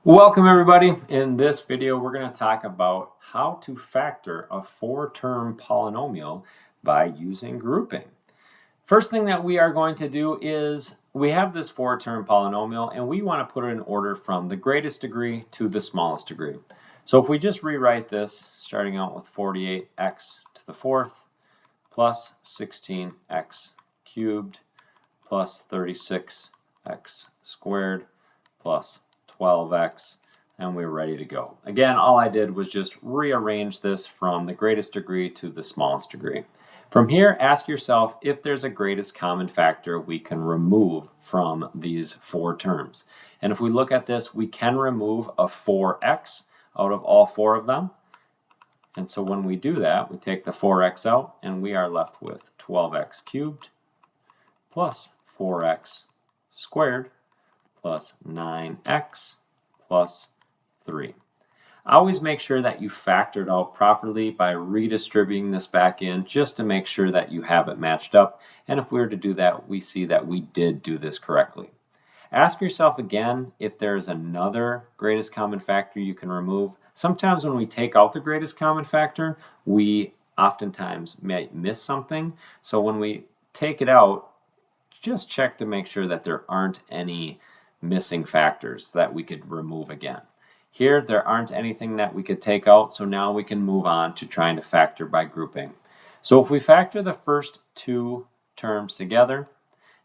Welcome everybody. In this video, we're going to talk about how to factor a four-term polynomial by using grouping. First thing that we are going to do is we have this four-term polynomial and we want to put it in order from the greatest degree to the smallest degree. So if we just rewrite this, starting out with 48x to the fourth plus 16x cubed plus 36x squared plus 12x, and we're ready to go. Again, all I did was just rearrange this from the greatest degree to the smallest degree. From here, ask yourself if there's a greatest common factor we can remove from these four terms. And if we look at this, we can remove a 4x out of all four of them. And so when we do that, we take the 4x out and we are left with 12x cubed plus 4x squared plus 9x plus 3. Always make sure that you factor it out properly by redistributing this back in just to make sure that you have it matched up. And if we were to do that, we see that we did do this correctly. Ask yourself again if there's another greatest common factor you can remove. Sometimes when we take out the greatest common factor, we oftentimes may miss something. So when we take it out, just check to make sure that there aren't any missing factors that we could remove again. Here, there aren't anything that we could take out, so now we can move on to trying to factor by grouping. So if we factor the first two terms together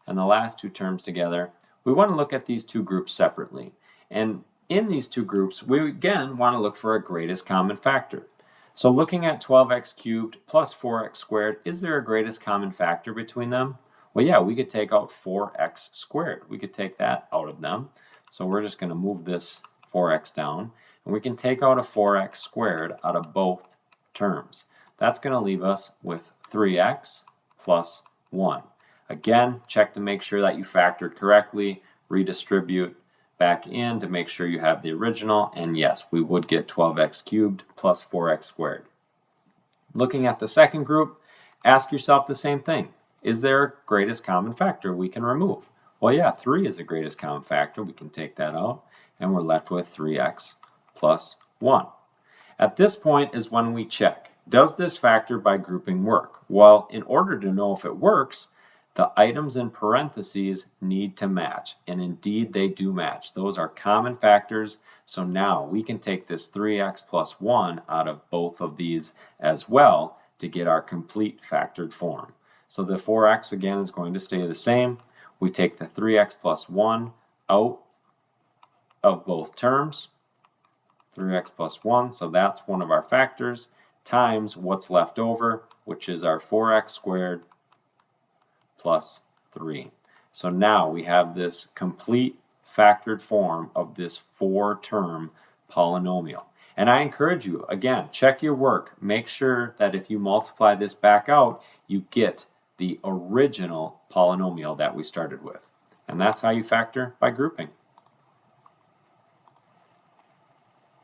and the last two terms together, we want to look at these two groups separately. And in these two groups, we again want to look for a greatest common factor. So looking at 12x cubed plus 4x squared, is there a greatest common factor between them? Well, yeah, we could take out 4x squared. We could take that out of them. So we're just going to move this 4x down. And we can take out a 4x squared out of both terms. That's going to leave us with 3x plus 1. Again, check to make sure that you factored correctly. Redistribute back in to make sure you have the original. And yes, we would get 12x cubed plus 4x squared. Looking at the second group, ask yourself the same thing. Is there a greatest common factor we can remove? Well, yeah, 3 is the greatest common factor. We can take that out, and we're left with 3x plus 1. At this point is when we check, does this factor by grouping work? Well, in order to know if it works, the items in parentheses need to match, and indeed they do match. Those are common factors, so now we can take this 3x plus 1 out of both of these as well to get our complete factored form. So the 4x again is going to stay the same. We take the 3x plus 1 out of both terms. 3x plus 1, so that's one of our factors, times what's left over, which is our 4x squared plus 3. So now we have this complete factored form of this four-term polynomial. And I encourage you, again, check your work. Make sure that if you multiply this back out, you get the original polynomial that we started with. And that's how you factor by grouping.